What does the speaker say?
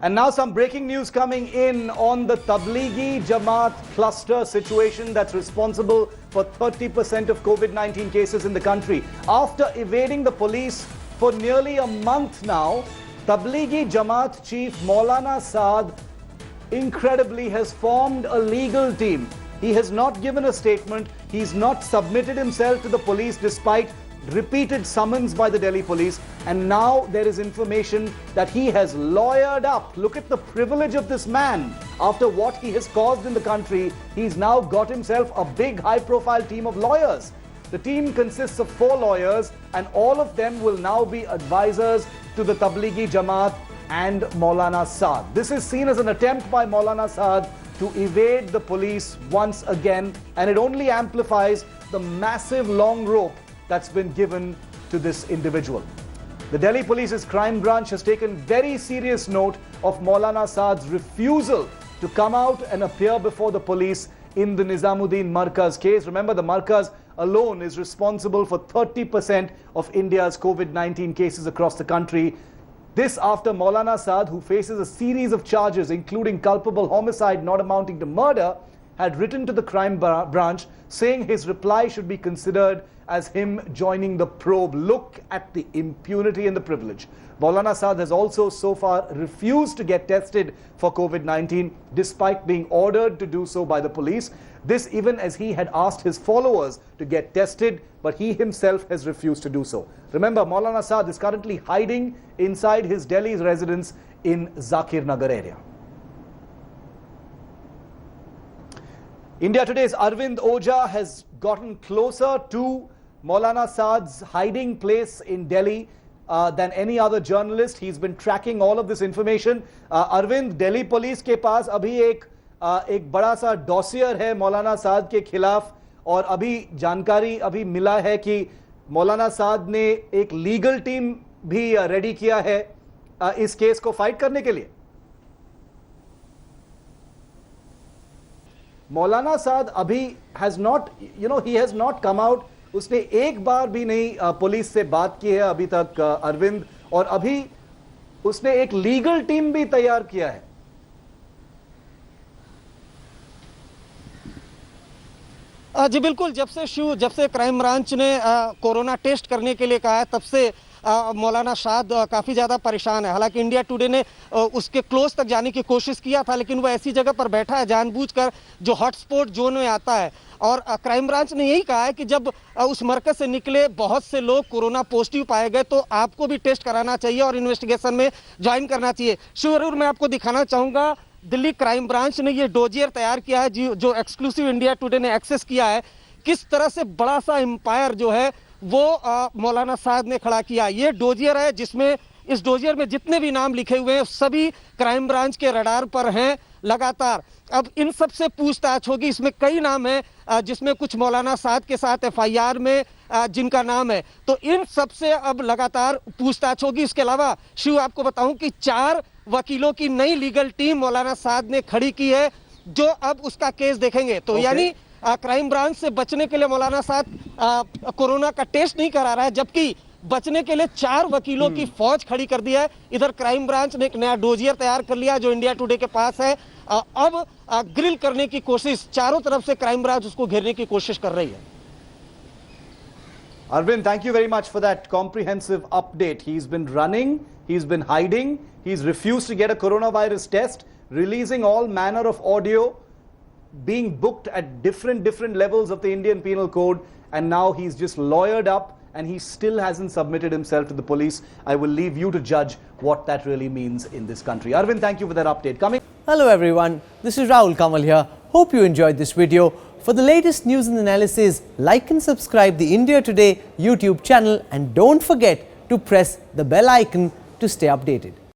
And now some breaking news coming in on the Tablighi Jamaat cluster situation that's responsible for 30% of COVID-19 cases in the country. After evading the police for nearly a month now, Tablighi Jamaat chief Maulana Saad incredibly has formed a legal team. He has not given a statement. He's not submitted himself to the police despite repeated summons by the Delhi police, and now there is information that he has lawyered up. Look at the privilege of this man. After what he has caused in the country, he's now got himself a big high-profile team of lawyers. The team consists of 4 lawyers, and all of them will now be advisors to the Tablighi Jamaat and Maulana Saad. This is seen as an attempt by Maulana Saad to evade the police once again, and it only amplifies the massive long rope that's been given to this individual. The Delhi Police's crime branch has taken very serious note of Maulana Saad's refusal to come out and appear before the police in the Nizamuddin Markaz case. Remember, the Markaz alone is responsible for 30% of India's COVID-19 cases across the country. This after Maulana Saad, who faces a series of charges including culpable homicide not amounting to murder, had written to the crime branch saying his reply should be considered as him joining the probe. Look at the impunity and the privilege. Maulana Saad has also so far refused to get tested for COVID-19 despite being ordered to do so by the police. This even as he had asked his followers to get tested, but he himself has refused to do so. Remember, Maulana Saad is currently hiding inside his Delhi's residence in Zakir Nagar area. India Today's Arvind Ojha has gotten closer to Maulana Saad's hiding place in Delhi than any other journalist. He's been tracking all of this information. Arvind, Delhi police के पास अभी एक बड़ा सा dossier है मौलाना साद के खिलाफ, और अभी जानकारी अभी मिला है कि मौलाना साद ने एक लीगल टीम भी रेडी किया है इस केस को फाइट करने के लिए. मौलाना साद अभी has not, he has not come out. उसने एक बार भी नहीं पुलिस से बात की है अभी तक अरविंद, और अभी उसने एक लीगल टीम भी तैयार किया है. जी बिल्कुल, जब से क्राइम ब्रांच ने कोरोना टेस्ट करने के लिए कहा है, तब से मौलाना साद काफ़ी ज़्यादा परेशान है. हालांकि इंडिया टुडे ने उसके क्लोज तक जाने की कोशिश किया था, लेकिन वो ऐसी जगह पर बैठा है जानबूझकर जो हॉटस्पॉट जोन में आता है. और क्राइम ब्रांच ने यही कहा है कि जब उस मरकज से निकले बहुत से लोग कोरोना पॉजिटिव पाए गए तो आपको भी टेस्ट कराना चाहिए और इन्वेस्टिगेशन में ज्वाइन करना चाहिए. शिवरूर मैं आपको दिखाना चाहूँगा, दिल्ली क्राइम ब्रांच ने ये डोजियर तैयार किया है जो एक्सक्लूसिव इंडिया टुडे ने एक्सेस किया है. किस तरह से बड़ा सा एम्पायर जो है वो मौलाना साद ने खड़ा किया. ये डोजियर है जिसमें इस डोजियर में जितने भी नाम लिखे हुए हैं सभी क्राइम ब्रांच के रडार पर हैं लगातार. अब इन सब से पूछताछ होगी. इसमें कई नाम हैं जिसमें कुछ मौलाना साद के साथ एफआईआर में जिनका नाम है, तो इन सब से अब लगातार पूछताछ होगी. इसके अलावा शिव आपको बताऊं कि 4 वकीलों की नई लीगल टीम मौलाना साद ने खड़ी की है जो अब उसका केस देखेंगे. तो यानी क्राइम ब्रांच से बचने के लिए मौलाना साद कोरोना का टेस्ट नहीं करा रहा है, जबकि बचने के लिए 4 वकीलों की फौज खड़ी कर दी है. इधर क्राइम ब्रांच ने एक नया डोजियर तैयार कर लिया जो इंडिया टुडे के पास है. अब ग्रिल करने की कोशिश, चारों तरफ से क्राइम ब्रांच उसको घेरने की कोशिश कर रही है. Arvind, thank you very much for that comprehensive update. He's been running, he's been hiding, he's refused to get a coronavirus test, releasing all manner of audio, being booked at different levels of the Indian Penal Code, and now he's just lawyered up and he still hasn't submitted himself to the police. I will leave you to judge what that really means in this country. Arvind, thank you for that update. Hello everyone, this is Rahul Kamal here. Hope you enjoyed this video. For the latest news and analysis, like and subscribe the India Today YouTube channel, and don't forget to press the bell icon to stay updated.